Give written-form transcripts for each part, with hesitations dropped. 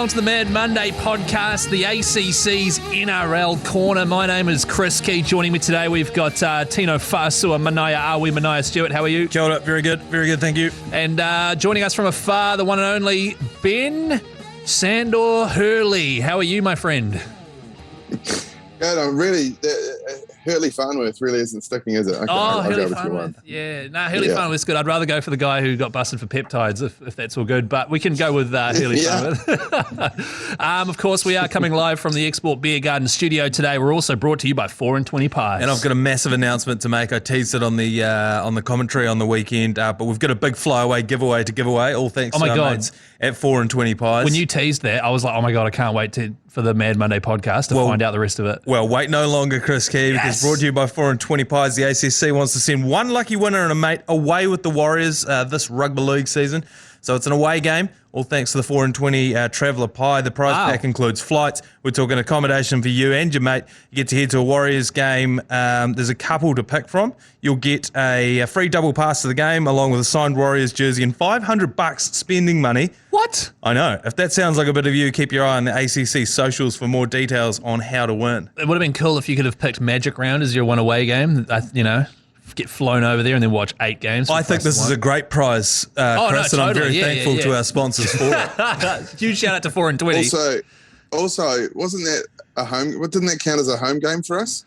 along to the Mad Monday podcast, the ACC's NRL Corner. My name is Chris Key. Joining me today, we've got Tino Fasua Hurley Manaia Stewart. How are you? Kia ora. Very good, thank you. And joining us from afar, the one and only Ben Sandor Hurley. How are you, my friend? Good. I'm really... Hurley Farnworth really isn't sticking, is it? Okay, Hurley Farnworth. Yeah. No, Hurley Farnworth's good. I'd rather go for the guy who got busted for peptides if that's all good. But we can go with Hurley Farnworth. Of course, we are coming live from the Export Beer Garden studio today. We're also brought to you by 4 and 20 Pies. And I've got a massive announcement to make. I teased it on the commentary on the weekend, but we've got a big flyaway giveaway to give away, all thanks to our mates at 4 and 20 Pies. When you teased that, I was like, oh my God, I can't wait for the Mad Monday podcast to find out the rest of it. Well, wait no longer, Chris Key, because brought to you by 4 and 20 Pies. The ACC wants to send one lucky winner and a mate away with the Warriors this rugby league season. So it's an away game, all thanks to the 4 and 20 Traveller Pie. The prize pack includes flights. We're talking accommodation for you and your mate. You get to head to a Warriors game. There's a couple to pick from. You'll get a free double pass to the game along with a signed Warriors jersey and $500 spending money. What? I know. If that sounds like a bit of you, keep your eye on the ACC socials for more details on how to win. It would have been cool if you could have picked Magic Round as your one away game, get flown over there and then watch 8 games. I think this is a great prize, Chris, and I'm very thankful to our sponsors for it. Huge shout out to 4 and 20. Also, wasn't that a home? Didn't that count as a home game for us?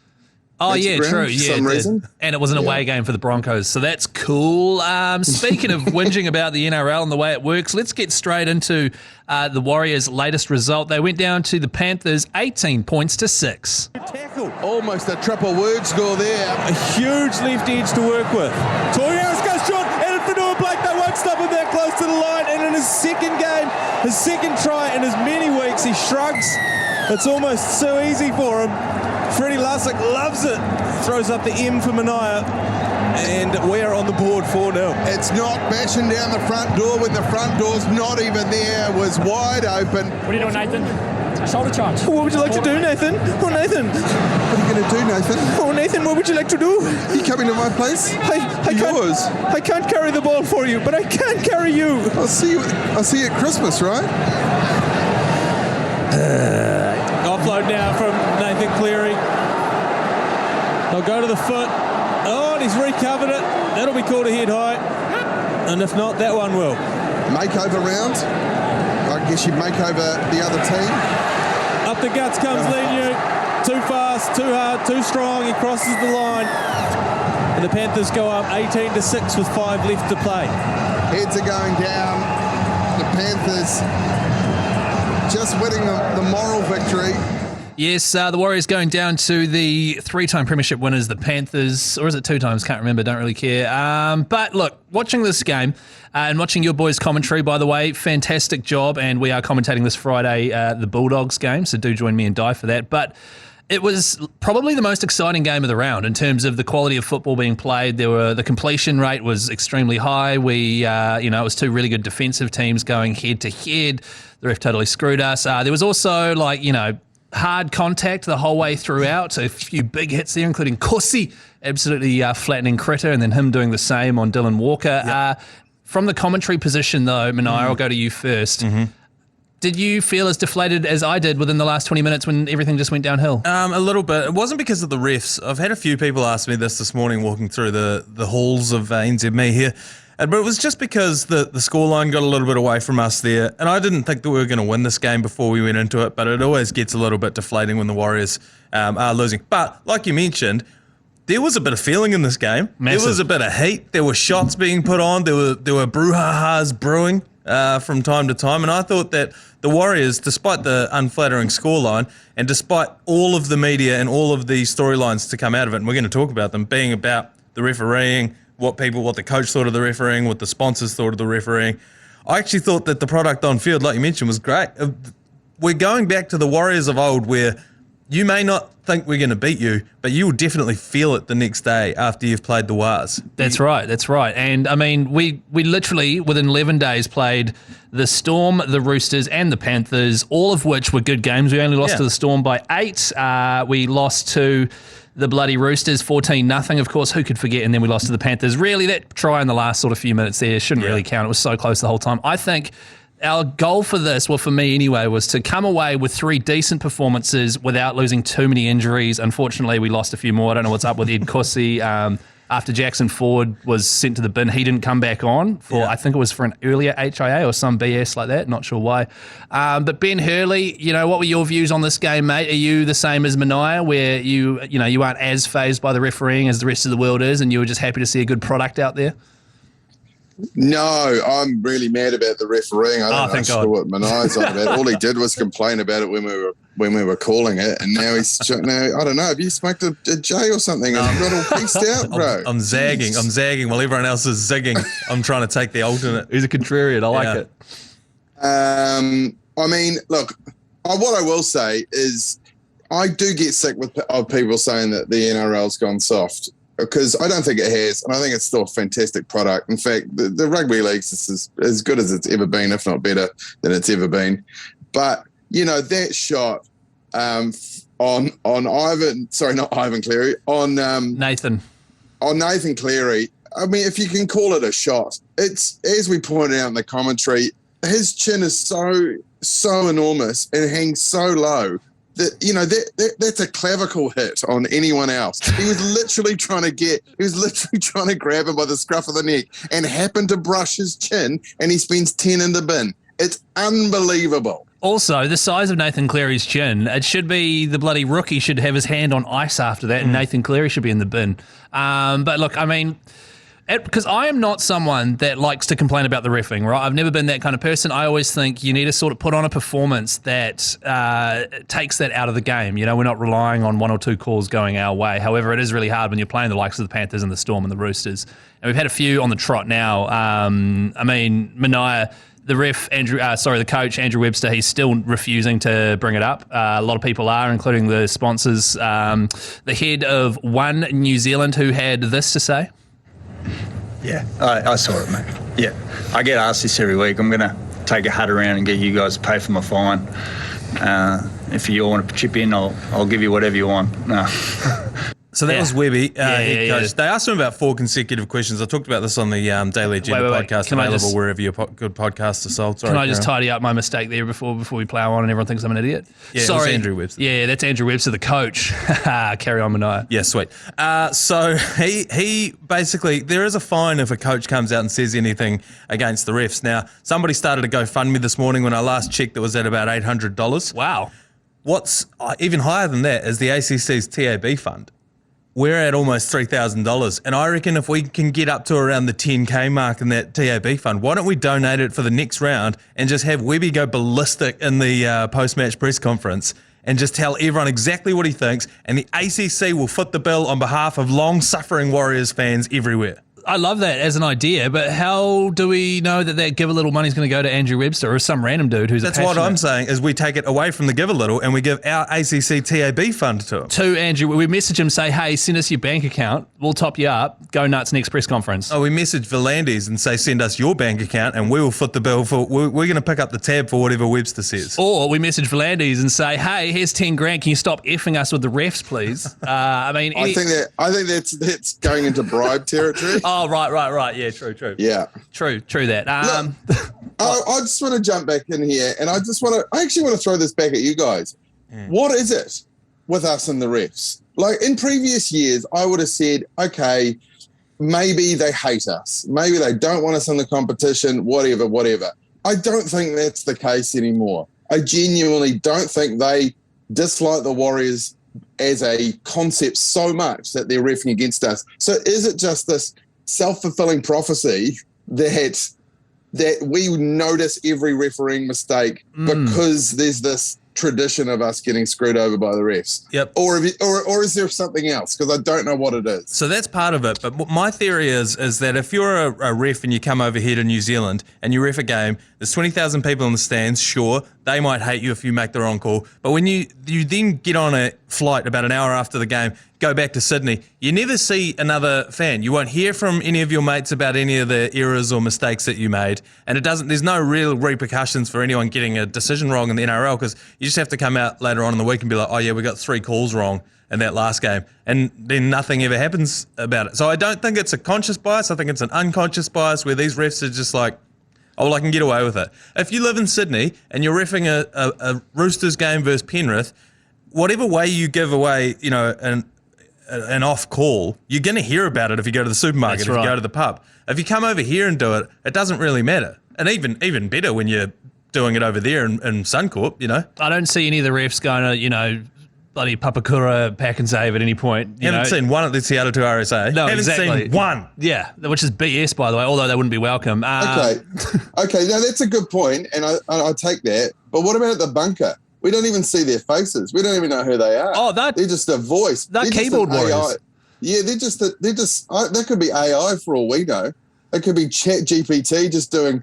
Oh, yeah, true. For some reason. And it was an away game for the Broncos, so that's cool. Speaking of whinging about the NRL and the way it works, let's get straight into the Warriors' latest result. They went down to the Panthers 18 points to 6. Tackle. Almost a triple word score there. A huge left edge to work with. Toy Harris goes short, and Fanua Blake, they won't stop him that close to the line. And in his second game, his second try in as many weeks, he shrugs. It's almost so easy for him. Freddie Lussick loves it. Throws up the M for Manaia. And we're on the board 4-0. It's not bashing down the front door when the front door's not even there. It was wide open. What are you doing, Nathan? A shoulder charge. What would you like to do, Nathan? Oh, Nathan. What are you going to do, Nathan? Oh, Nathan, what would you like to do? You coming to my place? I can't carry the ball for you, but I can carry you. I'll see you at Christmas, right? Offload now from Nathan Cleary. They'll go to the foot. Oh, and he's recovered it. That'll be called a head high. And if not, that one will. Makeover round. I guess you'd make over the other team. Up the guts comes Lenu. Too fast, too hard, too strong. He crosses the line. And the Panthers go up 18 to 6 with 5 left to play. Heads are going down. The Panthers just winning the moral victory. Yes, the Warriors going down to the 3-time premiership winners, the Panthers, or is it 2 times? Can't remember, don't really care. But look, watching this game and watching your boys' commentary, by the way, fantastic job. And we are commentating this Friday, the Bulldogs game, so do join me and Die for that. But it was probably the most exciting game of the round in terms of the quality of football being played. The completion rate was extremely high. It was 2 really good defensive teams going head to head. The ref totally screwed us. There was also hard contact the whole way throughout. So a few big hits there, including Corsi absolutely flattening Critter, and then him doing the same on Dylan Walker. Yep. From the commentary position, though, Manaia, I'll go to you first. Mm-hmm. Did you feel as deflated as I did within the last 20 minutes when everything just went downhill? A little bit. It wasn't because of the refs. I've had a few people ask me this morning walking through the halls of NZME here. But it was just because the scoreline got a little bit away from us there. And I didn't think that we were going to win this game before we went into it. But it always gets a little bit deflating when the Warriors are losing. But like you mentioned, there was a bit of feeling in this game. Massive. There was a bit of heat. There were shots being put on. There were brouhahas brewing from time to time. And I thought that the Warriors, despite the unflattering scoreline and despite all of the media and all of the storylines to come out of it, and we're going to talk about them, being about the refereeing, what the coach thought of the refereeing, what the sponsors thought of the refereeing. I actually thought that the product on field, like you mentioned, was great. We're going back to the Warriors of old where you may not think we're going to beat you, but you will definitely feel it the next day after you've played the Wars. That's right. And, I mean, we literally, within 11 days, played the Storm, the Roosters, and the Panthers, all of which were good games. We only lost to the Storm by 8. We lost to the bloody Roosters 14-0. Of course, who could forget? And then we lost to the Panthers. Really, that try in the last sort of few minutes there shouldn't really count. It was so close the whole time. I think our goal for this, well, for me anyway, was to come away with 3 decent performances without losing too many injuries. Unfortunately, we lost a few more. I don't know what's up with Ed Cossey. After Jackson Ford was sent to the bin, he didn't come back on for, I think it was for an earlier HIA or some BS like that. Not sure why. But Ben Hurley, what were your views on this game, mate? Are you the same as Manaia, where you aren't as fazed by the refereeing as the rest of the world is, and you were just happy to see a good product out there? No, I'm really mad about the refereeing. I don't know sure what Manaia's on about. All he did was complain about it when we were calling it, and now I don't know. Have you smoked a J or something? And got all pieced out, bro. I'm zagging while everyone else is zigging. I'm trying to take the alternate. He's a contrarian. I like it. I mean, look, what I will say is I do get sick of people saying that the NRL's gone soft, because I don't think it has, and I think it's still a fantastic product. In fact, the rugby league's is as good as it's ever been, if not better than it's ever been. But, that shot on Ivan, sorry, not Ivan Cleary, on Nathan Cleary, I mean, if you can call it a shot, it's, as we pointed out in the commentary, his chin is so enormous and hangs so low that, that's a clavicle hit on anyone else. He was literally trying to grab him by the scruff of the neck and happened to brush his chin, and he spends 10 in the bin. It's unbelievable. Also, the size of Nathan Cleary's chin, it should be the bloody rookie should have his hand on ice after that, and Nathan Cleary should be in the bin. But look, I mean, because I am not someone that likes to complain about the reffing, right? I've never been that kind of person. I always think you need to sort of put on a performance that takes that out of the game. We're not relying on 1 or 2 calls going our way. However, it is really hard when you're playing the likes of the Panthers and the Storm and the Roosters. And we've had a few on the trot now. I mean, Manaia, the coach, Andrew Webster, he's still refusing to bring it up. A lot of people are, including the sponsors. The head of One New Zealand, who had this to say. Yeah, I saw it, mate. Yeah, I get asked this every week. I'm going to take a hut around and get you guys to pay for my fine. If you all want to chip in, I'll give you whatever you want. No. So that was Webby, head coach. Yeah. They asked him about 4 consecutive questions. I talked about this on the Daily Agenda podcast, available wherever your good podcasts are sold. Sorry, can I just tidy up my mistake there before we plough on and everyone thinks I'm an idiot? Yeah, sorry, it was Andrew Webster. Yeah, that's Andrew Webster, the coach. Carry on, Manaia. Yeah, sweet. So he basically, there is a fine if a coach comes out and says anything against the refs. Now, somebody started a GoFundMe this morning. When I last checked, it was at about $800. Wow. What's even higher than that is the ACC's TAB fund. We're at almost $3,000, and I reckon if we can get up to around the 10K mark in that TAB fund, why don't we donate it for the next round and just have Webby go ballistic in the post-match press conference and just tell everyone exactly what he thinks, and the ACC will foot the bill on behalf of long-suffering Warriors fans everywhere. I love that as an idea, but how do we know that Give a Little money is going to go to Andrew Webster or some random dude who's That's what I'm saying, is we take it away from the Give a Little and we give our ACC TAB fund to him. To Andrew, we message him, say, hey, send us your bank account, we'll top you up, go nuts next press conference. Oh, we message Volandis and say, send us your bank account and we will foot the bill for, we're going to pick up the tab for whatever Webster says. Or we message Volandis and say, hey, here's 10 grand, can you stop effing us with the refs, please? I think that's going into bribe territory. Oh, right. Yeah, true. Yeah. True that. I just want to jump back in here, and I actually want to throw this back at you guys. What is it with us and the refs? Like in previous years, I would have said, okay, maybe they hate us. Maybe they don't want us in the competition, whatever. I don't think that's the case anymore. I genuinely don't think they dislike the Warriors as a concept so much that they're reffing against us. So is it just this self-fulfilling prophecy that we notice every refereeing mistake because there's this tradition of us getting screwed over by the refs? Yep. Or is there something else? Because I don't know what it is. So that's part of it. But my theory is that if you're a ref and you come over here to New Zealand and you ref a game, there's 20,000 people in the stands, sure, they might hate you if you make the wrong call. But when you then get on a flight about an hour after the game, go back to Sydney, you never see another fan. You won't hear from any of your mates about any of the errors or mistakes that you made. And there's no real repercussions for anyone getting a decision wrong in the NRL, because you just have to come out later on in the week and be like, oh yeah, we got 3 calls wrong in that last game. And then nothing ever happens about it. So I don't think it's a conscious bias. I think it's an unconscious bias where these refs are just like, oh, well, I can get away with it. If you live in Sydney and you're reffing a Roosters game versus Penrith, whatever way you give away, an off call, you're going to hear about it if you go to the supermarket, That's if right. you go to the pub. If you come over here and do it, it doesn't really matter. And even better when you're doing it over there in Suncorp, I don't see any of the refs going to, bloody Papakura pack and save at any point. Haven't seen one at the Seattle to RSA. No, Haven't exactly. seen one. Yeah, which is BS, by the way, although they wouldn't be welcome. Okay, no, that's a good point, and I take that. But what about at the bunker? We don't even see their faces. We don't even know who they are. Oh, they're just a voice. They're keyboard just an AI. warriors. Yeah, they're just that could be AI for all we know. It could be Chat GPT just doing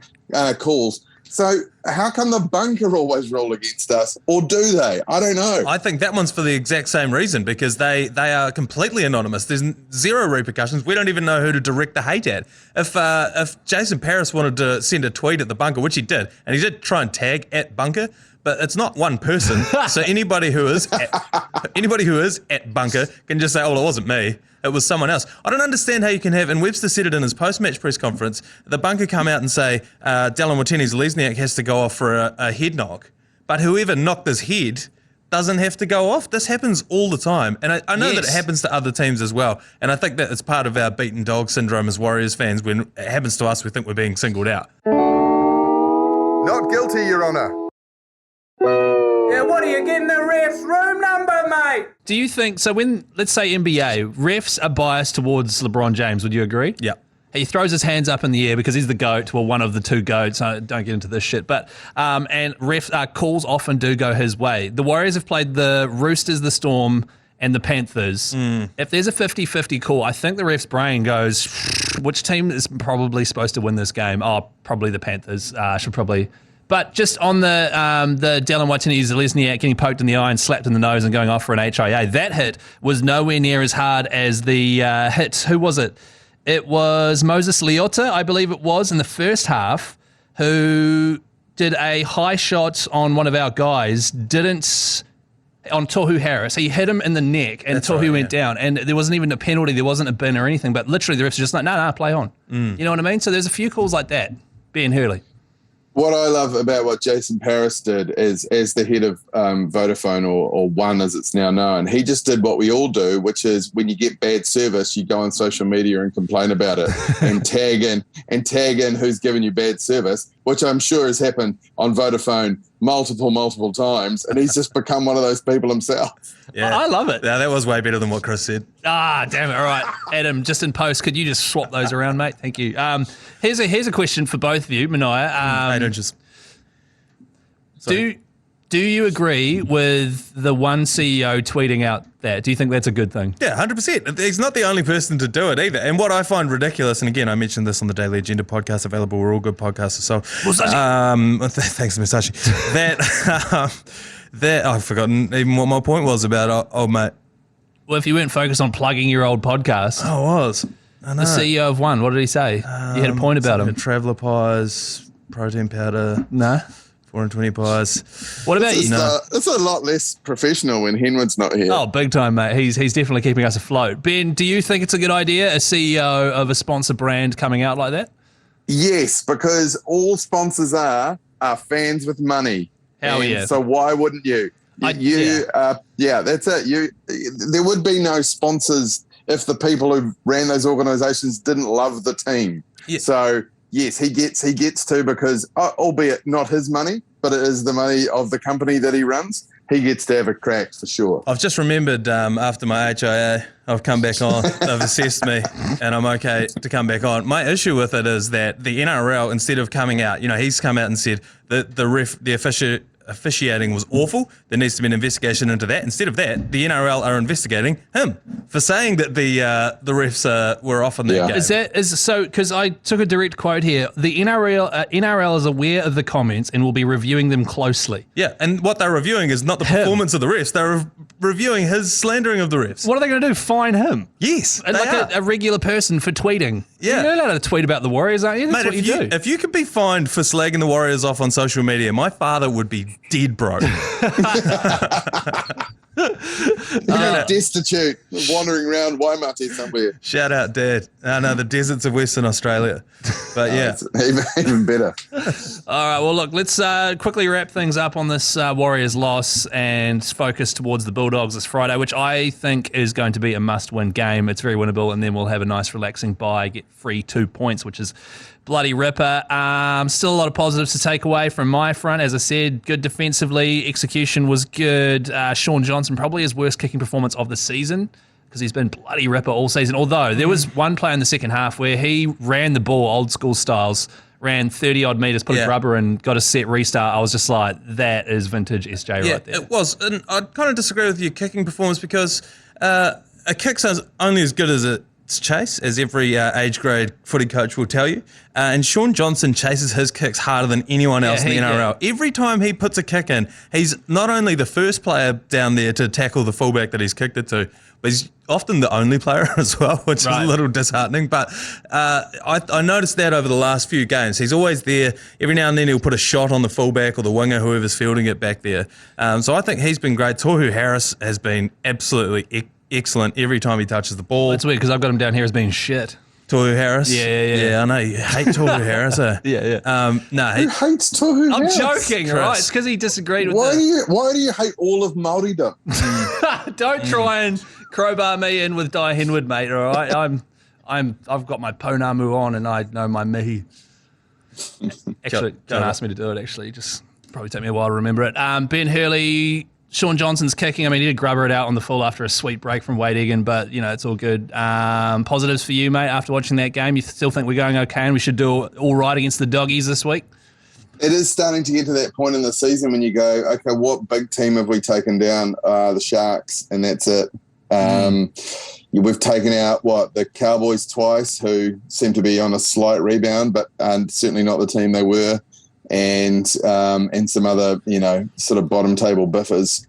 calls. So how come the bunker always roll against us, or do they? I don't know. I think that one's for the exact same reason, because they are completely anonymous. There's zero repercussions. We don't even know who to direct the hate at. If Jason Paris wanted to send a tweet at the bunker, which he did, and he did try and tag at bunker, but it's not one person. So anybody who is at bunker can just say, "Oh, well, it wasn't me. It was someone else." I don't understand how you can have, and Webster said it in his post-match press conference, the bunker come out and say, Dallin Watini's Lesniak has to go off for a head knock, but whoever knocked his head doesn't have to go off. This happens all the time, and I know that it happens to other teams as well, and I think that it's part of our beaten dog syndrome as Warriors fans. When it happens to us, we think we're being singled out. Not guilty, Your Honour. Yeah, what are you getting the ref's room number, mate? Do you think, so when, let's say NBA, refs are biased towards LeBron James, would you agree? Yeah. He throws his hands up in the air because he's the GOAT, well, one of the two GOATs. I don't get into this shit. But, and calls often do go his way. The Warriors have played the Roosters, the Storm, and the Panthers. If there's a 50-50 call, I think the ref's brain goes, which team is probably supposed to win this game? Oh, probably the Panthers. Should probably... But just on the Dallin Watini's Lesniak getting poked in the eye and slapped in the nose and going off for an HIA, that hit was nowhere near as hard as the hit. Who was it? It was Moses Leota, I believe it was, in the first half, who did a high shot on one of our guys, on Tohu Harris. He hit him in the neck and Tohu went down. And there wasn't even a penalty, there wasn't a bin or anything, but literally the refs were just like, no, play on. You know what I mean? So there's a few calls like that. Ben Hurley. What I love about what Jason Paris did is, as the head of Vodafone, or One as it's now known, he just did what we all do, which is when you get bad service, you go on social media and complain about it and tag in who's giving you bad service, which I'm sure has happened on Vodafone multiple times, and he's just become one of those people himself. Yeah. I love it. Yeah, that was way better than what Chris said. Ah, damn it. All right. Adam, just in post, could you just swap those around, mate? Thank you. Here's a question for both of you, Manaia. I don't just... Do you agree with the one CEO tweeting out that? Do you think that's a good thing? Yeah, 100%. He's not the only person to do it either. And what I find ridiculous, and again, I mentioned this on the Daily Agenda podcast, available where all good podcasts are sold. Thanks, Musashi. That I've forgotten even what my point was about old mate. Well, if you weren't focused on plugging your old podcast. Oh, I was. I know. The CEO of One, what did he say? You had a point about him. Traveller pies, protein powder. No. 420 pies. What about you? It's a lot less professional when Henwood's not here. Oh, big time, mate. He's definitely keeping us afloat. Ben, do you think it's a good idea, a CEO of a sponsor brand coming out like that? Yes, because all sponsors are fans with money. Hell yeah. So why wouldn't you? That's it. There would be no sponsors if the people who ran those organisations didn't love the team. Yeah. So yes, he gets to, because albeit not his money, but it is the money of the company that he runs. He gets to have a crack for sure. I've just remembered after my HIA, I've come back on. They've assessed me, and I'm okay to come back on. My issue with it is that the NRL, instead of coming out, he's come out and said that the officiating was awful. There needs to be an investigation into that. Instead of that, the NRL are investigating him for saying that the refs were off on that game. Because I took a direct quote here. The NRL is aware of the comments and will be reviewing them closely. Yeah, and what they're reviewing is not the performance of the refs. They're reviewing his slandering of the refs. What are they going to do? Fine him? Yes, and a regular person for tweeting. Yeah. You're not allowed to tweet about the Warriors, aren't you? That's Mate, what you do. If you could be fined for slagging the Warriors off on social media, my father would be dead broke. Destitute, wandering around Waimate somewhere. Shout out, Dad. No, the deserts of Western Australia. But yeah. Even better. All right, well, look, let's quickly wrap things up on this Warriors loss and focus towards the Bulldogs this Friday, which I think is going to be a must-win game. It's very winnable, and then we'll have a nice, relaxing bye, get free 2 points, which is bloody ripper. Still a lot of positives to take away from my front. As I said, good defensively. Execution was good. Sean Johnson, probably his worst kicking performance of the season, because he's been bloody ripper all season. Although there was one play in the second half where he ran the ball old school styles, ran 30-odd metres, put a rubber and got a set restart. I was just like, that is vintage SJ right there. It was. And I kind of disagree with your kicking performance because a kick sounds only as good as its chase, as every age grade footy coach will tell you. And Sean Johnson chases his kicks harder than anyone else in the NRL. Every time he puts a kick in, he's not only the first player down there to tackle the fullback that he's kicked it to, but he's often the only player as well, which is a little disheartening. But I noticed that over the last few games. He's always there. Every now and then he'll put a shot on the fullback or the winger, whoever's fielding it back there. So I think he's been great. Tohu Harris has been absolutely excellent every time he touches the ball. That's weird because I've got him down here as being shit. Tohu Harris? Yeah. I know you hate Tohu Harris. Yeah. Who hates Tohu Harris? I'm joking, right? It's because he disagreed with Why do you hate all of Māoridom? Don't try and crowbar me in with Di Henwood, mate, all right? I've got my Pounamu on and I know my mihi. Actually, don't ask me to do it, actually. Just probably take me a while to remember it. Ben Hurley, Sean Johnson's kicking. I mean, he did grubber it out on the full after a sweet break from Wade Egan, but, it's all good. Positives for you, mate, after watching that game? You still think we're going okay and we should do all right against the Doggies this week? It is starting to get to that point in the season when you go, okay, what big team have we taken down? The Sharks, and that's it. We've taken out, the Cowboys twice, who seem to be on a slight rebound, but certainly not the team they were. And some other, sort of bottom table biffers.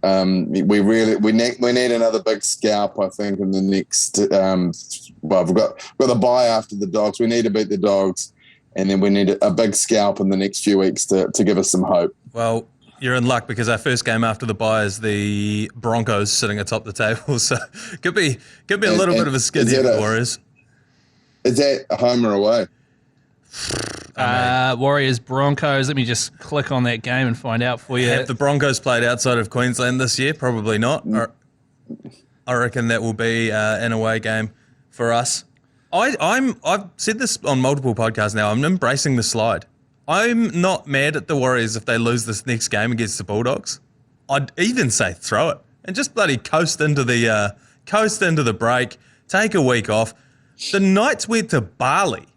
We need another big scalp, I think, in the next. We've got the bye after the Dogs. We need to beat the Dogs, and then we need a big scalp in the next few weeks to give us some hope. Well, you're in luck because our first game after the bye is the Broncos sitting atop the table, so could be a little bit of a skid here for the Warriors. Is that home or away? Warriors, Broncos. Let me just click on that game and find out for you. Have the Broncos played outside of Queensland this year? Probably not. I reckon that will be an away game for us. I've said this on multiple podcasts now. I'm embracing the slide. I'm not mad at the Warriors if they lose this next game against the Bulldogs. I'd even say throw it and just bloody coast into the break. Take a week off. The Knights went to Bali.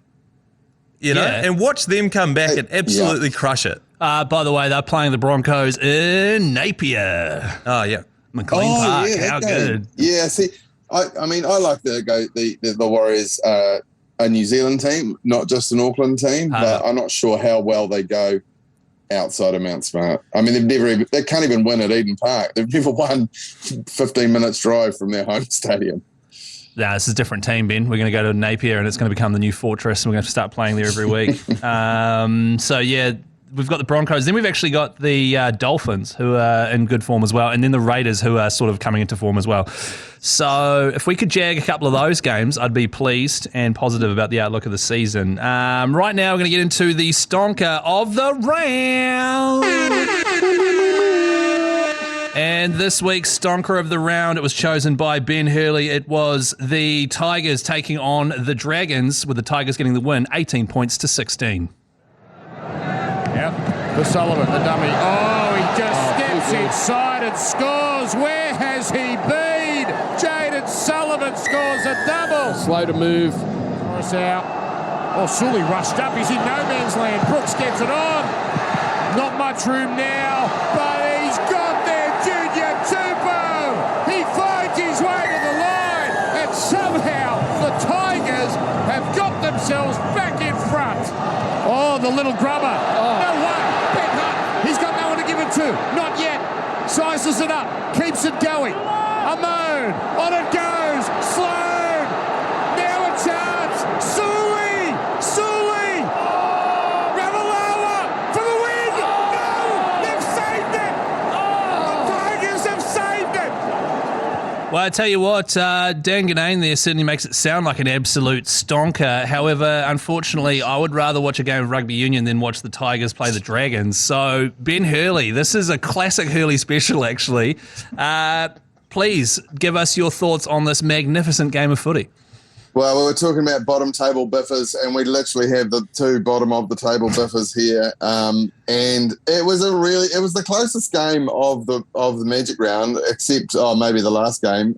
And watch them come back and absolutely crush it. By the way, they're playing the Broncos in Napier. Oh, yeah. McLean Park. How good. Yeah, see, I like the Warriors a New Zealand team, not just an Auckland team, but I'm not sure how well they go outside of Mount Smart. I mean, they can't even win at Eden Park. They've never won 15 minutes drive from their home stadium. Nah, this is a different team, Ben. We're going to go to Napier and it's going to become the new fortress and we're going to start playing there every week. So, yeah, we've got the Broncos. Then we've actually got the Dolphins, who are in good form as well, and then the Raiders, who are sort of coming into form as well. So if we could jag a couple of those games, I'd be pleased and positive about the outlook of the season. Right now, we're going to get into the stonker of the round. And this week's stonker of the round, it was chosen by Ben Hurley. It was the Tigers taking on the Dragons, with the Tigers getting the win, 18 points to 16. Yep, for Sullivan, the dummy. Oh, he just steps inside and scores. Where has he been? Jaden Sullivan scores a double. Slow to move. Morris out. Oh, Sully rushed up. He's in no man's land. Brooks gets it on. Not much room now, but he's got there. Junior Tupou. He finds his way to the line, and somehow the Tigers have got themselves back in front. Oh, the little grubber. No way. Ben Hunt. He's got no one to give it to. Not yet. Sizes it up. Keeps it going. Amon. On it goes. Sloan. Now a chance. Sully. Ravalawa for the win. No. They've saved it. The Tigers have saved it. Well, I tell you what, Dan Ganane there certainly makes it sound like an absolute stonker. However, unfortunately, I would rather watch a game of rugby union than watch the Tigers play the Dragons. So, Ben Hurley, this is a classic Hurley special, actually. Please give us your thoughts on this magnificent game of footy. Well, we were talking about bottom table biffers, and we literally have the two bottom of the table biffers here. And it was the closest game of the Magic round, except maybe the last game.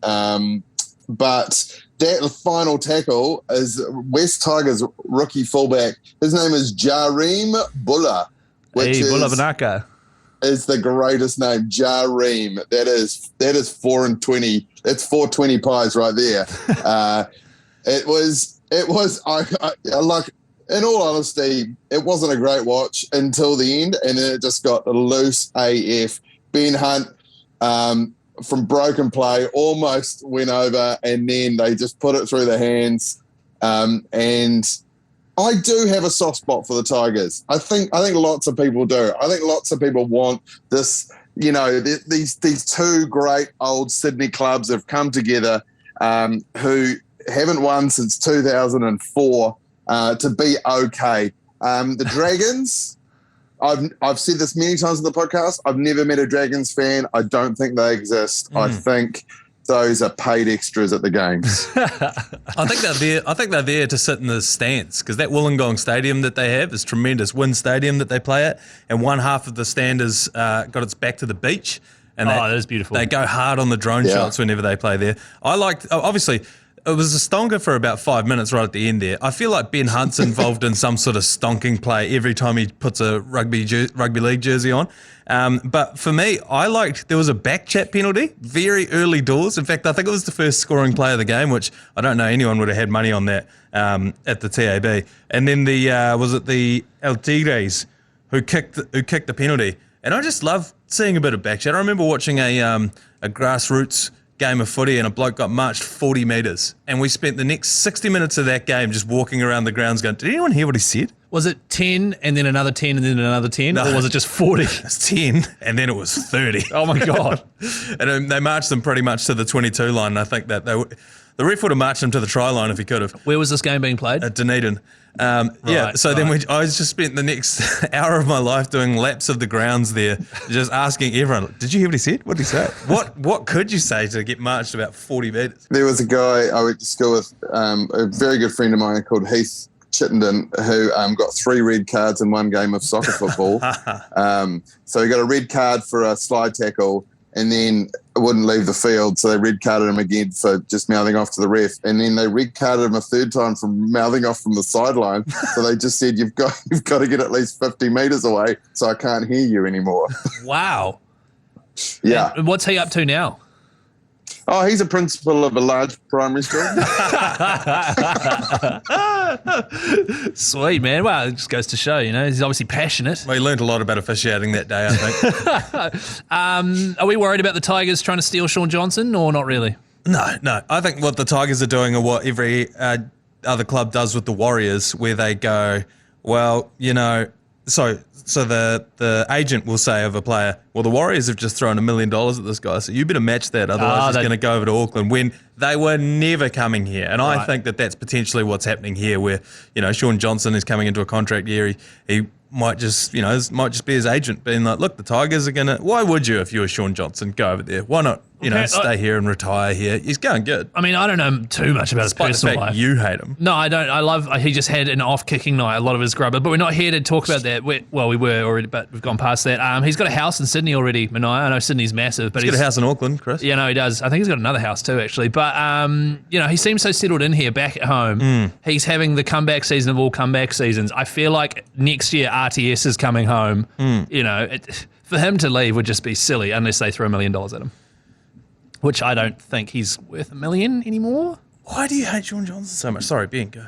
But that final tackle is West Tigers rookie fullback. His name is Jareem Buller, which is the greatest name, Jareem. That is 4 and 20. That's 420 pies right there. It was. I like. In all honesty, it wasn't a great watch until the end, and then it just got loose AF. Ben Hunt from broken play almost went over, and then they just put it through the hands. And I do have a soft spot for the Tigers. I think lots of people do. I think lots of people want this. You know, these two great old Sydney clubs have come together, who haven't won since 2004, to be okay. The Dragons, I've said this many times in the podcast, I've never met a Dragons fan. I don't think they exist. I think those are paid extras at the games. I think they're there to sit in the stands, because that Wollongong Stadium that they have is tremendous. Wynn Stadium that they play at, and one half of the stand is got its back to the beach. And that is beautiful. They go hard on the drone shots whenever they play there. Obviously, it was a stonker for about 5 minutes right at the end there. I feel like Ben Hunt's involved in some sort of stonking play every time he puts a rugby league jersey on. But for me, there was a back chat penalty very early doors. In fact, I think it was the first scoring play of the game, which I don't know anyone would have had money on that at the TAB. And then was it the El Tigres who kicked the penalty? And I just love seeing a bit of back chat. I remember watching a grassroots game of footy, and a bloke got marched 40 metres, and we spent the next 60 minutes of that game just walking around the grounds going, did anyone hear what he said? Was it 10 and then another 10 and then another 10? No. Or was it just 40? It's 10 and then it was 30. Oh my God. And they marched them pretty much to the 22 line. And I think that the ref would have marched them to the try line if he could have. Where was this game being played? At Dunedin. Then I just spent the next hour of my life doing laps of the grounds there, just asking everyone, did you hear what he said? What did he say? What could you say to get marched about 40 metres? There was a guy I went to school with, a very good friend of mine called Heath Chittenden, who got 3 red cards in one game of soccer football. So he got a red card for a slide tackle, and then wouldn't leave the field, so they red carded him again for just mouthing off to the ref, and then they red carded him a third time from mouthing off from the sideline. So they just said, you've got to get at least 50 metres away, so I can't hear you anymore. Wow. Yeah. And what's he up to now? Oh, he's a principal of a large primary school. Sweet, man. Well, it just goes to show, he's obviously passionate. Well, he learned a lot about officiating that day, I think. Are we worried about the Tigers trying to steal Sean Johnson, or not really? No. I think what the Tigers are doing are what every other club does with the Warriors, where they go, well, so the agent will say of a player, well, the Warriors have just thrown $1 million at this guy, so you better match that, otherwise he's going to go over to Auckland, when they were never coming here. And I think that that's potentially what's happening here, where, Sean Johnson is coming into a contract year. He might just, might just be his agent being like, look, the Tigers are going to, why would you, if you were Sean Johnson, go over there? Why not, stay here and retire here? He's going good. I mean, I don't know too much about his personal life. You hate him. No, I don't. He just had an off-kicking night, a lot of his grubber, but we're not here to talk about that. We were already, but we've gone past that. He's got a house in Sydney already, Manaia. I know Sydney's massive, but he's got a house in Auckland, Chris. Yeah, no, he does. I think he's got another house too, actually. But, he seems so settled in here back at home. He's having the comeback season of all comeback seasons. I feel like next year RTS is coming home. For him to leave would just be silly unless they throw $1 million at him, which I don't think he's worth $1 million anymore. Why do you hate Sean Johnson so much? Sorry, Ben, go.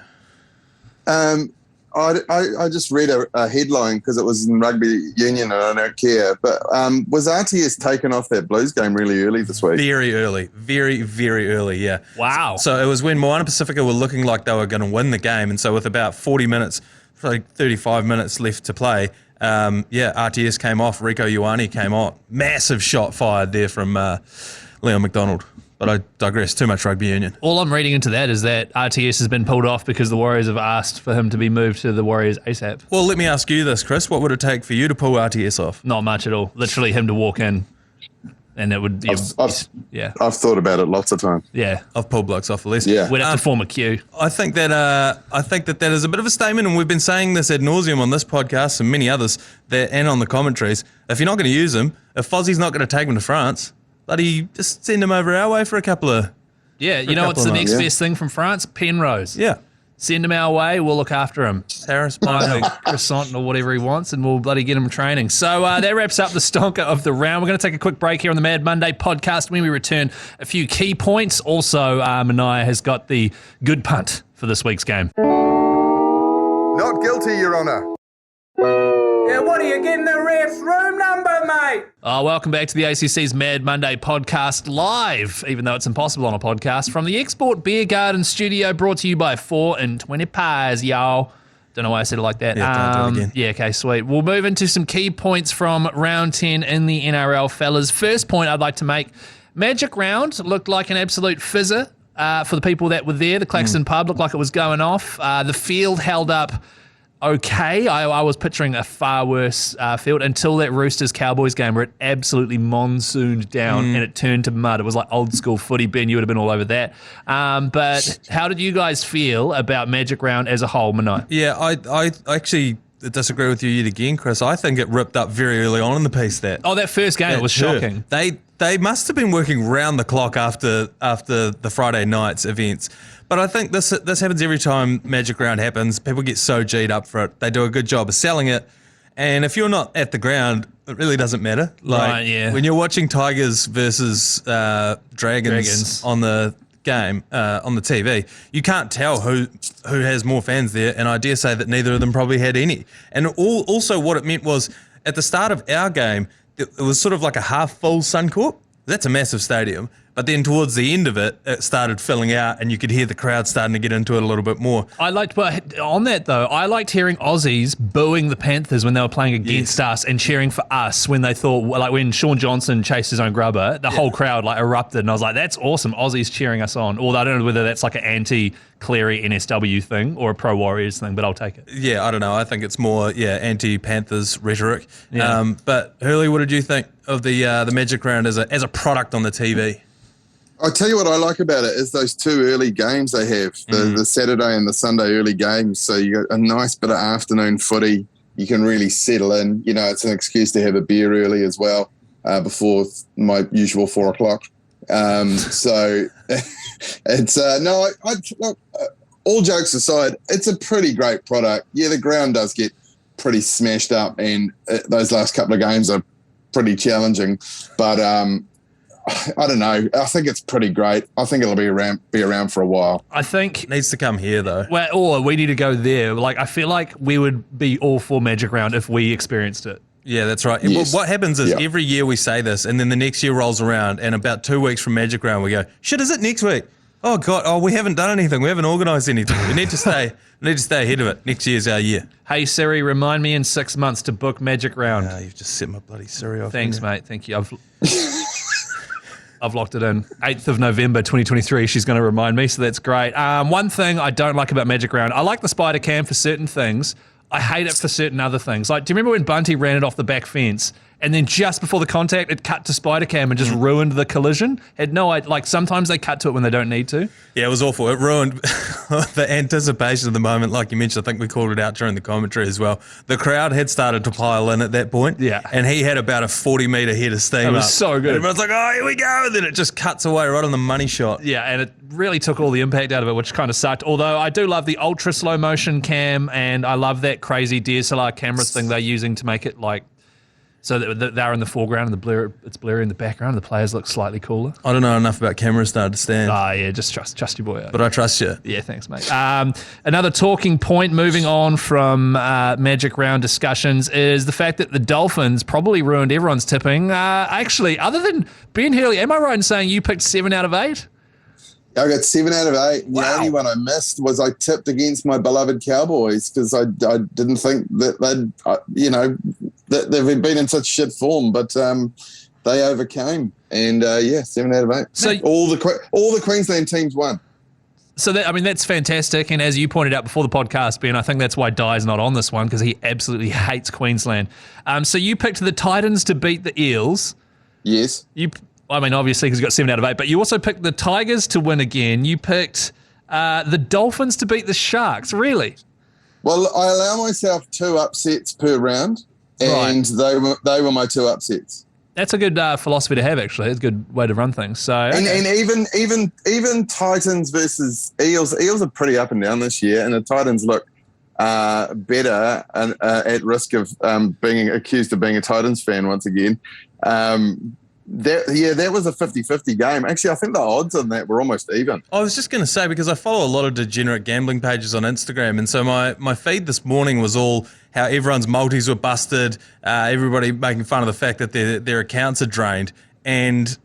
I just read a headline because it was in rugby union and I don't care, but was RTS taken off that Blues game really early this week? Very early. Very, very early, yeah. Wow. So it was when Moana Pacifica were looking like they were going to win the game, and so with about 40 minutes, probably 35 minutes left to play, RTS came off, Rico Ioane came on. Massive shot fired there from Leon McDonald. But I digress. Too much rugby union. All I'm reading into that is that RTS has been pulled off because the Warriors have asked for him to be moved to the Warriors ASAP. Well, let me ask you this, Chris. What would it take for you to pull RTS off? Not much at all. Literally him to walk in, and it would. I've thought about it lots of times. Yeah, I've pulled blokes off the list. Yeah. we'd have to form a queue. I think that is a bit of a statement, and we've been saying this ad nauseum on this podcast and many others, and on the commentaries. If you're not going to use him, if Fozzie's not going to take him to France, bloody just send him over our way for a couple of. Yeah, you know what's the next best thing from France? Penrose. Yeah. Send him our way. We'll look after him. Harris, Buy him a croissant or whatever he wants, and we'll bloody get him training. So that wraps up the stonker of the round. We're going to take a quick break here on the Mad Monday podcast. When we return, a few key points. Also, Manaia has got the good punt for this week's game. Not guilty, Your Honour. Yeah, what are you getting the ref's room number, mate? Welcome back to the ACC's Mad Monday podcast live, even though it's impossible on a podcast, from the Export Beer Garden studio, brought to you by 4 and 20 pies, y'all. Don't know why I said it like that. Yeah, don't do it again. Yeah, okay, sweet. We'll move into some key points from round 10 in the NRL, fellas. First point I'd like to make, Magic Round looked like an absolute fizzer for the people that were there. The Claxton pub looked like it was going off. The field held up okay. I was picturing a far worse field until that Roosters-Cowboys game where it absolutely monsooned down and it turned to mud. It was like old school footy. Ben, you would have been all over that. But how did you guys feel about Magic Round as a whole, Manaia? Yeah, I actually disagree with you yet again, Chris. I think it ripped up very early on in the piece. That first game, it was shocking. They must have been working round the clock after the Friday night's events. But I think this happens every time Magic Round happens. People get so G'd up for it. They do a good job of selling it. And if you're not at the ground, it really doesn't matter. Right, yeah. When you're watching Tigers versus Dragons on the game, on the TV, you can't tell who has more fans there. And I dare say that neither of them probably had any. And also what it meant was, at the start of our game, it was sort of like a half-full Suncorp. That's a massive stadium. But then towards the end of it, it started filling out and you could hear the crowd starting to get into it a little bit more. But on that though, I liked hearing Aussies booing the Panthers when they were playing against us and cheering for us when they thought, like when Sean Johnson chased his own grubber, the whole crowd like erupted and I was like, that's awesome, Aussies cheering us on. Although I don't know whether that's like an anti-Cleary NSW thing or a pro-Warriors thing, but I'll take it. Yeah, I don't know. I think it's more, anti-Panthers rhetoric. Yeah. But Hurley, what did you think of the Magic Round as a product on the TV? I tell you what I like about it is those two early games they have, the Saturday and the Sunday early games. So you got a nice bit of afternoon footy. You can really settle in. You know, it's an excuse to have a beer early as well before my usual 4 o'clock. So it's look, all jokes aside, it's a pretty great product. Yeah, the ground does get pretty smashed up, and those last couple of games are pretty challenging, but I don't know. I think it's pretty great. I think it'll be around for a while. I think it needs to come here though. Well, or we need to go there. Like I feel like we would be all for Magic Round if we experienced it. Yeah, that's right. Yes. What happens is every year we say this, and then the next year rolls around, and about 2 weeks from Magic Round we go, shit, is it next week? Oh God, we haven't done anything. We haven't organised anything. We need to stay. Ahead of it. Next year's our year. Hey Siri, remind me in 6 months to book Magic Round. You've just set my bloody Siri off. Thanks, mate. Thank you. I've locked it in. 8th of November, 2023, she's going to remind me, so that's great. One thing I don't like about Magic Round, I like the spider cam for certain things. I hate it for certain other things. Like, do you remember when Bunty ran it off the back fence and then just before the contact, it cut to spider cam and just ruined the collision? Sometimes they cut to it when they don't need to. Yeah, it was awful. It ruined the anticipation of the moment. Like you mentioned, I think we called it out during the commentary as well. The crowd had started to pile in at that point. Yeah. And he had about a 40-metre head of steam. It was so good. And everyone's like, oh, here we go. And then it just cuts away right on the money shot. Yeah, and it really took all the impact out of it, which kind of sucked. Although I do love the ultra slow motion cam, and I love that crazy DSLR camera thing they're using to make it like so that they're in the foreground and it's blurry in the background. And the players look slightly cooler. I don't know enough about cameras to understand. Yeah, just trust your boy. But I trust you. Yeah, thanks, mate. Another talking point moving on from Magic Round discussions is the fact that the Dolphins probably ruined everyone's tipping. Actually, other than Ben Hurley, am I right in saying you picked 7 out of 8? I got 7 out of 8. Wow. The only one I missed was I tipped against my beloved Cowboys because I didn't think that they'd, that they've been in such shit form, but they overcame. And 7 out of 8. So- all the Queensland teams won. So that's fantastic. And as you pointed out before the podcast, Ben, I think that's why Dye's not on this one, because he absolutely hates Queensland. So you picked the Titans to beat the Eels. Yes. Obviously, because you got 7 out of 8, but you also picked the Tigers to win again. You picked the Dolphins to beat the Sharks. Really? Well, I allow myself 2 upsets per round, and they were my 2 upsets. That's a good philosophy to have, actually. It's a good way to run things. So, and even Titans versus Eels. Eels are pretty up and down this year, and the Titans look better and at risk of being accused of being a Titans fan once again. That was a 50-50 game. Actually, I think the odds on that were almost even. I was just going to say, because I follow a lot of degenerate gambling pages on Instagram, and so my feed this morning was all how everyone's multis were busted, everybody making fun of the fact that their accounts are drained, and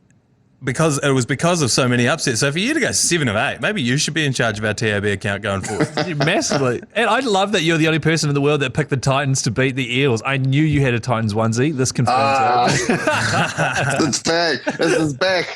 because of so many upsets. So for you to go 7 of 8, maybe you should be in charge of our TAB account going forward. Massively. And I love that you're the only person in the world that picked the Titans to beat the Eels. I knew you had a Titans onesie. This confirms it. It's back. This is back.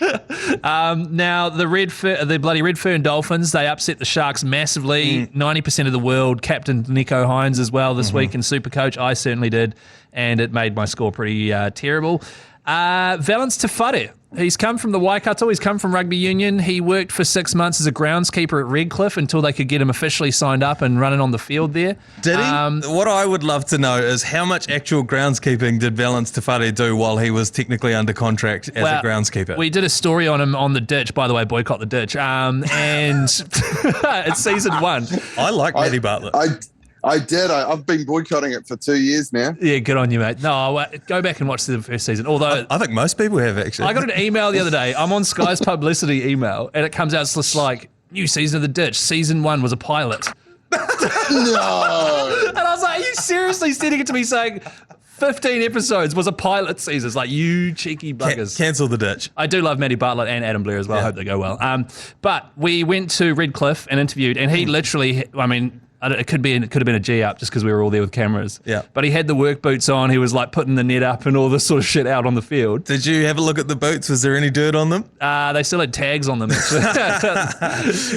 Now, the bloody Redfern Dolphins, they upset the Sharks massively. 90% of the world captained Nico Hines as well this week in Supercoach. I certainly did, and it made my score pretty terrible. Valence Tefare. He's come from the Waikato. He's come from rugby union. He worked for 6 months as a groundskeeper at Redcliffe until they could get him officially signed up and running on the field there. Did he? What I would love to know is how much actual groundskeeping did Valence Tefare do while he was technically under contract as a groundskeeper? We did a story on him on The Ditch, by the way, boycott The Ditch, and it's season 1. I like Matty Bartlett. I did. I've been boycotting it for 2 years now. Yeah, good on you, mate. No, go back and watch the first season. Although I think most people have, actually. I got an email the other day. I'm on Sky's publicity email, and it comes out just like, new season of The Ditch. Season 1 was a pilot. No. And I was like, are you seriously sending it to me saying 15 episodes was a pilot season? It's like, you cheeky buggers. Cancel The Ditch. I do love Matty Bartlett and Adam Blair as well. I hope they go well. But we went to Redcliffe and interviewed, and he literally, it could have been a G up just because we were all there with cameras. Yeah. But he had the work boots on. He was like putting the net up and all this sort of shit out on the field. Did you have a look at the boots? Was there any dirt on them? They still had tags on them, actually.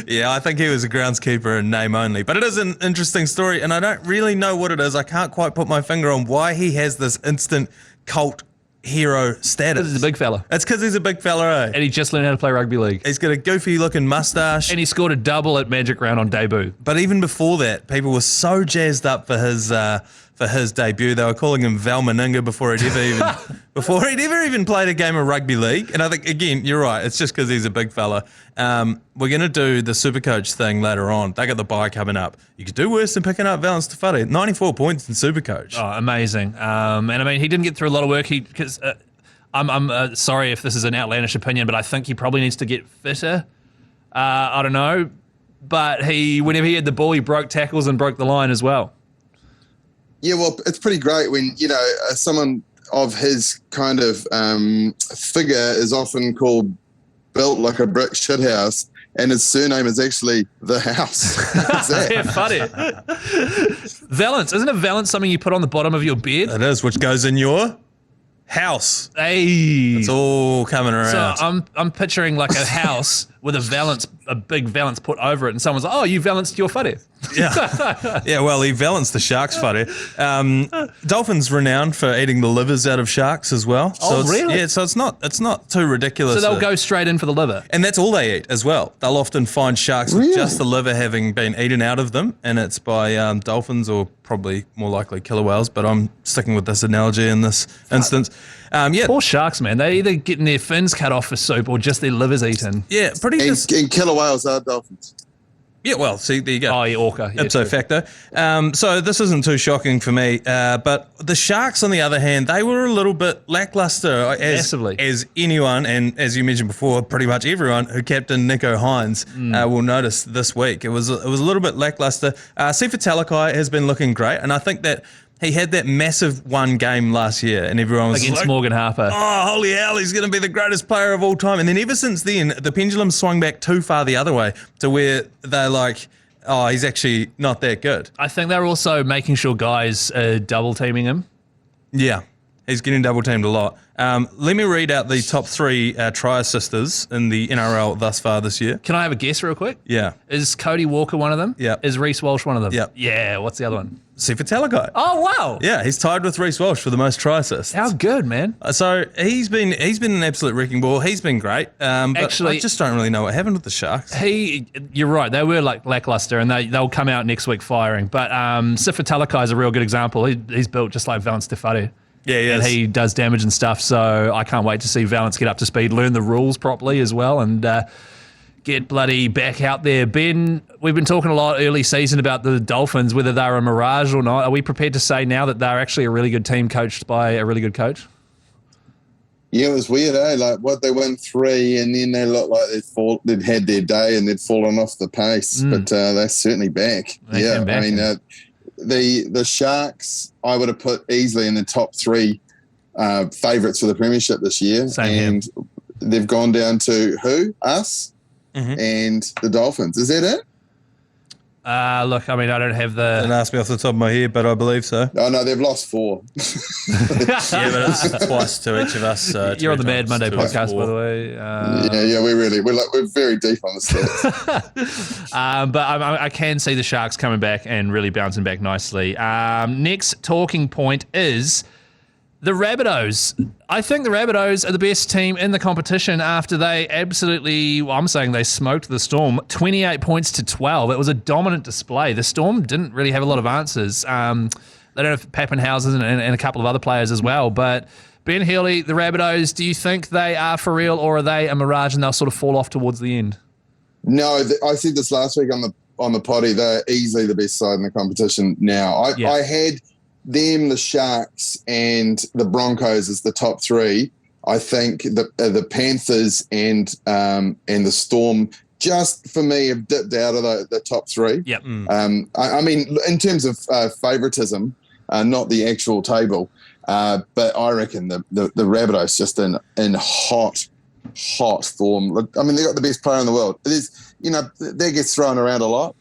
Yeah, I think he was a groundskeeper in name only. But it is an interesting story, and I don't really know what it is. I can't quite put my finger on why he has this instant cult hero status. He's a big fella. It's because he's a big fella, eh? And he just learned how to play rugby league. He's got a goofy looking mustache. And he scored a double at Magic Round on debut. But even before that, people were so jazzed up for his debut. They were calling him Val Meninga before he'd ever even played a game of rugby league. And I think, again, you're right. It's just because he's a big fella. We're going to do the Supercoach thing later on. They got the bye coming up. You could do worse than picking up Valence Tefare. 94 points in Supercoach. Oh, amazing. And he didn't get through a lot of work. I'm sorry if this is an outlandish opinion, but I think he probably needs to get fitter. I don't know. But whenever he had the ball, he broke tackles and broke the line as well. Yeah, well, it's pretty great when, someone of his kind of figure is often called built like a brick shithouse, and his surname is actually The House. Yeah, funny. Valence. Isn't a valence something you put on the bottom of your beard? It is, which goes in your house. Hey. It's all coming around. So I'm picturing like a house with a big valance put over it, and someone's like, oh, you valanced your whare. Yeah. Yeah, well, he valanced the shark's whare. Dolphins renowned for eating the livers out of sharks as well. So really? Yeah, so it's not too ridiculous. So they'll go straight in for the liver. And that's all they eat as well. They'll often find sharks with just the liver having been eaten out of them, and it's by dolphins or probably more likely killer whales, but I'm sticking with this analogy in this instance. Poor sharks, man. They're either getting their fins cut off for soup or just their livers eaten. Yeah, pretty and killer whales are dolphins. Yeah, well, see, there you go. Oh, yeah, orca. Yeah, ipso facto. So this isn't too shocking for me, but the Sharks, on the other hand, they were a little bit lackluster as anyone, and as you mentioned before, pretty much everyone who captained Nico Hines will notice this week. It was a little bit lackluster. Sifa Talakai has been looking great, and I think that he had that massive one game last year, and everyone was against like, Morgan Harper. Oh, holy hell, he's going to be the greatest player of all time. And then ever since then, the pendulum swung back too far the other way to where they're like, oh, he's actually not that good. I think they're also making sure guys double teaming him. Yeah. He's getting double teamed a lot. Let me read out the top 3 try assisters in the NRL thus far this year. Can I have a guess real quick? Yeah. Is Cody Walker one of them? Yeah. Is Reece Walsh one of them? Yeah. Yeah. What's the other one? Sifa Talakai. Oh, wow. Yeah, he's tied with Reece Walsh for the most try assists. How good, man. So he's been an absolute wrecking ball. He's been great. But Actually, I just don't really know what happened with the Sharks. You're right. They were like lackluster, and they'll come out next week firing. But Sifa Talakai is a real good example. He's built just like Valence Stefari. Yeah, and he does damage and stuff. So I can't wait to see Valence get up to speed, learn the rules properly as well, and get bloody back out there. Ben, we've been talking a lot early season about the Dolphins, whether they're a mirage or not. Are we prepared to say now that they're actually a really good team coached by a really good coach? Yeah, it was weird, eh? Like, they won 3, and then they looked like they'd had their day and they'd fallen off the pace. But they're certainly back. Came back, I mean, the Sharks, I would have put easily in the top 3 favourites for the premiership this year. Same and they've gone down to who? Us and the Dolphins. Is that it? Look, I mean, I don't have the... Don't ask me off the top of my head, but I believe so. Oh, no, they've lost 4. Yeah, but it's twice to each of us. You're on the Mad Monday podcast, by the way. Yeah, we're very deep on the stats. But I can see the Sharks coming back and really bouncing back nicely. Next talking point is the Rabbitohs. I think the Rabbitohs are the best team in the competition after they absolutely, I'm saying they smoked the Storm, 28 points to 12. It was a dominant display. The Storm didn't really have a lot of answers. They don't have Pappenhausen and a couple of other players as well. But Ben Hurley, the Rabbitohs, do you think they are for real, or are they a mirage and they'll sort of fall off towards the end? No, I said this last week on the potty. They're easily the best side in the competition now. I had them, the Sharks, and the Broncos as the top 3. I think the Panthers and the Storm, just for me, have dipped out of the top 3. Yep. I mean, in terms of favoritism, not the actual table, but I reckon the Rabbitohs just in hot form. Look, I mean, they got the best player in the world. That gets thrown around a lot.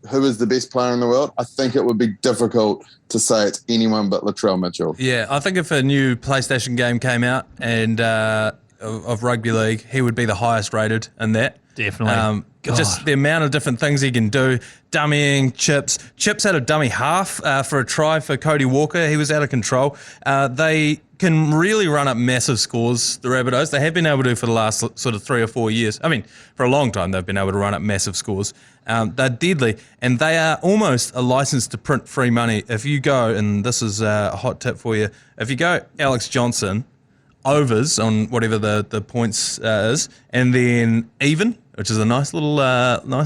Who is the best player in the world? I think it would be difficult to say it's anyone but Latrell Mitchell. Yeah, I think if a new PlayStation game came out and of rugby league, he would be the highest rated in that. Definitely. Just the amount of different things he can do. Dummying, chips. Chips had a dummy half for a try for Cody Walker. He was out of control. They can really run up massive scores, the Rabbitohs. They have been able to for the last sort of 3 or 4 years. I mean, for a long time, they've been able to run up massive scores. They're deadly, and they are almost a license to print free money. If you go, and this is a hot tip for you, if you go Alex Johnson, overs on whatever the points is, and then even, which is a nice little third the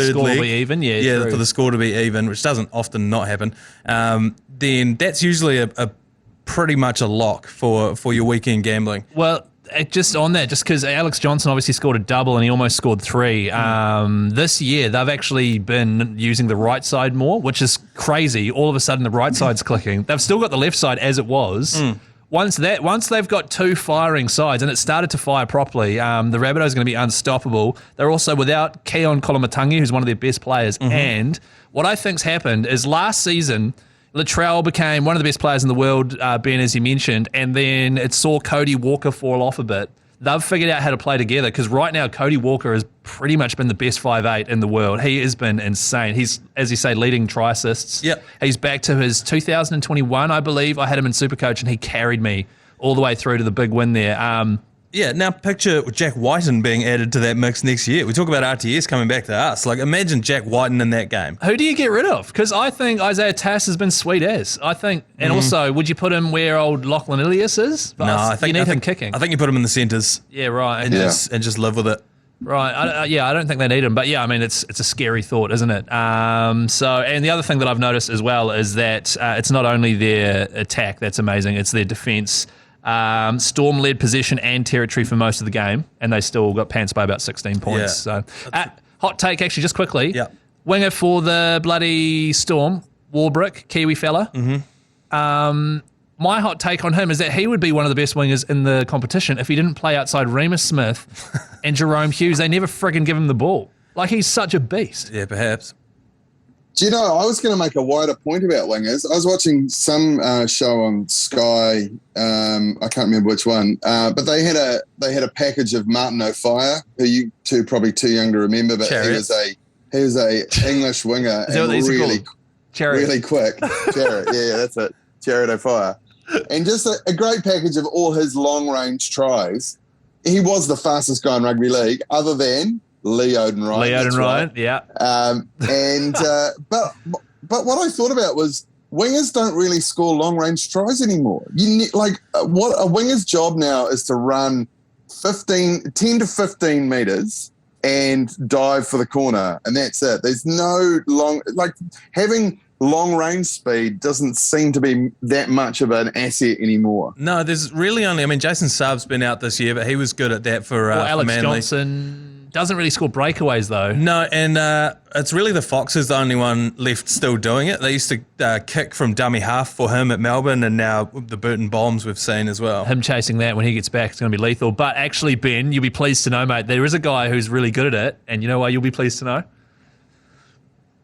score leg. will be even, yeah, for the score to be even, which doesn't often not happen. Then that's usually a pretty much a lock for your weekend gambling. Well, just on that, just because Alex Johnson obviously scored a double and he almost scored 3. This year, they've actually been using the right side more, which is crazy. All of a sudden, the right side's clicking. They've still got the left side as it was. Once they've got 2 firing sides and it started to fire properly, the Rabbitohs are going to be unstoppable. They're also without Keon Kolomatangi, who's one of their best players. And what I think's happened is last season, Latrell became one of the best players in the world, Ben, as you mentioned, and then it saw Cody Walker fall off a bit. They've figured out how to play together because right now Cody Walker has pretty much been the best 5'8" in the world. He has been insane. He's, as you say, leading try assists. Yep. He's back to his 2021, I believe. I had him in Supercoach and he carried me all the way through to the big win there. Yeah, now picture Jack Whiten being added to that mix next year. We talk about RTS coming back to us. Like, imagine Jack Whiten in that game. Who do you get rid of? Because I think Isaiah Tass has been sweet as. I think, and also, would you put him where old Lachlan Ilias is? But No, I think you need him kicking. I think you put him in the centres Yeah, right. and just live with it. Right. I don't think they need him. But yeah, I mean, it's a scary thought, isn't it? And the other thing that I've noticed as well is that it's not only their attack that's amazing, it's their defence. Storm led possession and territory for most of the game, and they still got pants by about 16 points. Yeah. So, hot take, actually, just quickly. Yeah. Winger for the bloody Storm, Warbrick, Kiwi fella. My hot take on him is that he would be one of the best wingers in the competition if he didn't play outside Remus Smith and Jerome Hughes. They never friggin' give him the ball. Like, he's such a beast. Yeah, perhaps. Do you know, I was going to make a wider point about wingers. I was watching some show on Sky. I can't remember which one, but they had a package of Martin O'Fire, who you two probably too young to remember, but he was a English winger and really quick. Jared, yeah, that's it. Jared O'Fire, and just a great package of all his long range tries. He was the fastest guy in rugby league, other than Leo and Ryan. Ryan, yeah. But what I thought about was wingers don't really score long range tries anymore. You need, what a winger's job now is to run 10 to 15 meters and dive for the corner, and that's it. There's no having long range speed doesn't seem to be that much of an asset anymore. No, there's really only. I mean, Jason Saab's been out this year, but he was good at that for Alex Manly. Johnson doesn't really score breakaways though. No, and it's really the Foxes the only one left still doing it. They used to kick from dummy half for him at Melbourne, and now the Burton Bombs we've seen as well. Him chasing that when he gets back is going to be lethal. But actually, Ben, you'll be pleased to know, mate, there is a guy who's really good at it, and you know why you'll be pleased to know?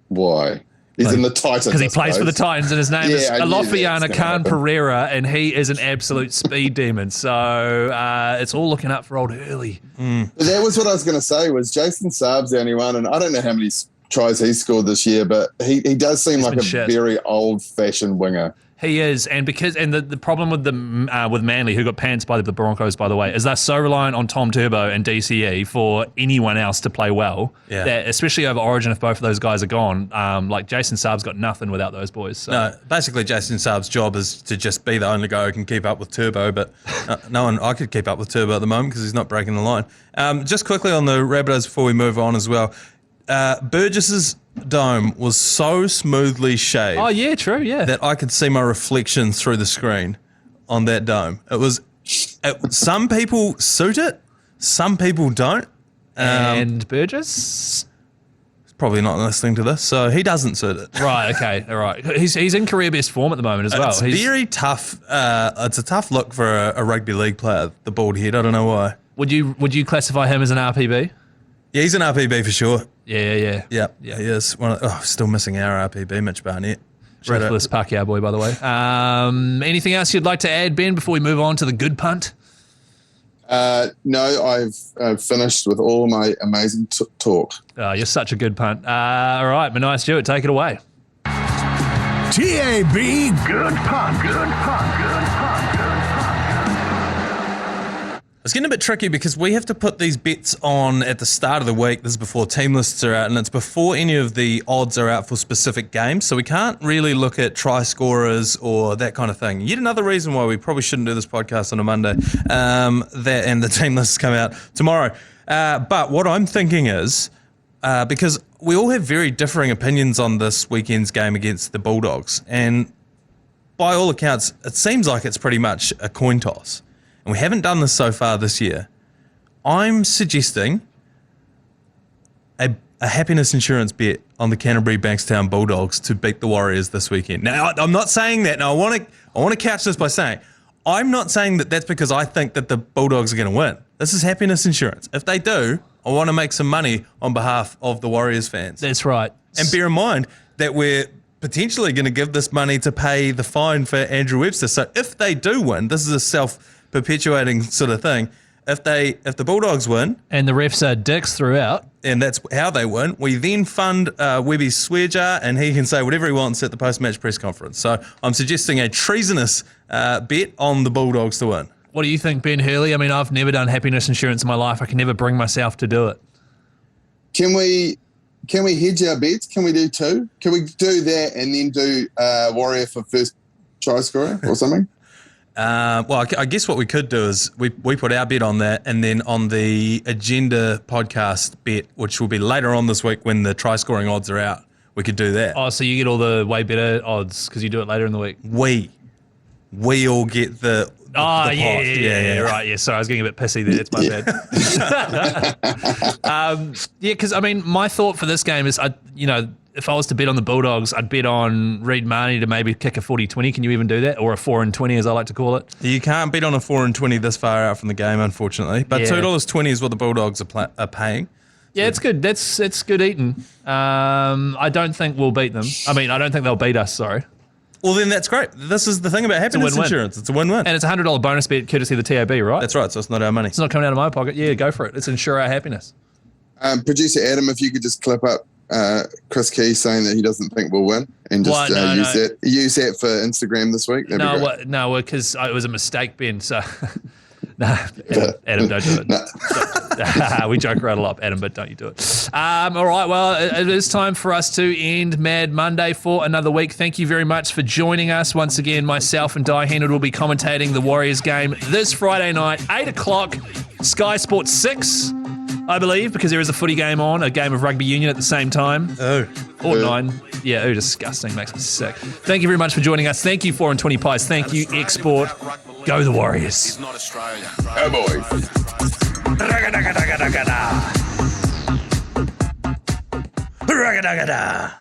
Why? He's in the Titans. Because he plays for the Titans, and his name is Alofiana Khan Pereira, and he is an absolute speed demon. So it's all looking up for old Hurley. That was what I was going to say, was Jason Saab's the only one, and I don't know how many tries he scored this year, but he does seem like a very old-fashioned winger. He is, and the problem with with Manly, who got pantsed by the Broncos, by the way, is they're so reliant on Tom Turbo and DCE for anyone else to play well. Yeah. That, especially over Origin, if both of those guys are gone, Jason Saab's got nothing without those boys. So. No, basically Jason Saab's job is to just be the only guy who can keep up with Turbo, but I could keep up with Turbo at the moment because he's not breaking the line. Just quickly on the Rabbitohs before we move on as well. Burgess's dome was so smoothly shaved. Oh yeah, true, yeah. That I could see my reflection through the screen on that dome. Some people suit it, some people don't. And Burgess? Probably not listening to this, so he doesn't suit it. Right, okay, all right. He's in career best form at the moment as well. It's very tough. It's a tough look for a rugby league player, the bald head. I don't know why. Would you classify him as an RPB? Yeah, he's an RPB for sure. Yeah. Yeah, he is. Still missing our RPB, Mitch Barnett. Ruthless Pacquiao boy, by the way. Anything else you'd like to add, Ben, before we move on to the good punt? No, I've finished with all my amazing talk. Oh, you're such a good punt. All right, Manaia Stewart, take it away. TAB Good Punt. Good Punt. Good Punt. It's getting a bit tricky because we have to put these bets on at the start of the week. This is before team lists are out, and it's before any of the odds are out for specific games. So we can't really look at try scorers or that kind of thing. Yet another reason why we probably shouldn't do this podcast on a Monday. And the team lists come out tomorrow. But what I'm thinking is, because we all have very differing opinions on this weekend's game against the Bulldogs, and by all accounts, it seems like it's pretty much a coin toss. And we haven't done this so far this year. I'm suggesting a happiness insurance bet on the Canterbury Bankstown Bulldogs to beat the Warriors this weekend. Now, I'm not saying that. Now, I want to couch this by saying I'm not saying that that's because I think that the Bulldogs are going to win. This is happiness insurance. If they do, I want to make some money on behalf of the Warriors fans. That's right. And bear in mind that we're potentially going to give this money to pay the fine for Andrew Webster. So if they do win, this is a self-perpetuating sort of thing. If the Bulldogs win, and the refs are dicks throughout, and that's how they win, we then fund Webby's swear jar, and he can say whatever he wants at the post-match press conference. So I'm suggesting a treasonous bet on the Bulldogs to win. What do you think, Ben Hurley? I mean, I've never done happiness insurance in my life. I can never bring myself to do it. Can we hedge our bets? Can we do two? Can we do that and then do Warrior for first try scorer or something? Well, I guess what we could do is we put our bet on that, and then on the Agenda podcast bet, which will be later on this week when the try scoring odds are out, we could do that. Oh, so you get all the way better odds because you do it later in the week. We all get the Oh, the yeah, right. Yeah, sorry, I was getting a bit pissy there. It's my bad. Yeah, because, I mean, my thought for this game is, if I was to bet on the Bulldogs, I'd bet on Reed Marnie to maybe kick a 40-20. Can you even do that? Or a 4-20, as I like to call it. You can't bet on a 4-20 this far out from the game, unfortunately. But $2.20 is what the Bulldogs are paying. Yeah, it's good. It's good eating. I don't think we'll beat them. I mean, I don't think they'll beat us, sorry. Well, then that's great. This is the thing about happiness win-win. insurance. It's a win-win. And it's a $100 bonus bet courtesy of the TAB, right? That's right, so it's not our money. It's not coming out of my pocket. Yeah, go for it. Let's ensure our happiness. Producer Adam, if you could just clip up Chris Key saying that he doesn't think we'll win and just use that for Instagram this week. That'd be great. No, because it was a mistake, Ben. So, no, Adam, don't do it. We joke around a lot, Adam, but don't you do it. All right, well, it is time for us to end Mad Monday for another week. Thank you very much for joining us. Once again, myself and Di Hennard will be commentating the Warriors game this Friday night, 8 o'clock, Sky Sports 6. I believe, because there is a footy game on, a game of rugby union at the same time. Oh. Or 9. Yeah, disgusting. Makes me sick. Thank you very much for joining us. Thank you, 4 and 20 Pies. Thank you, Export. Go the Warriors. Oh, boy. Ragadagada.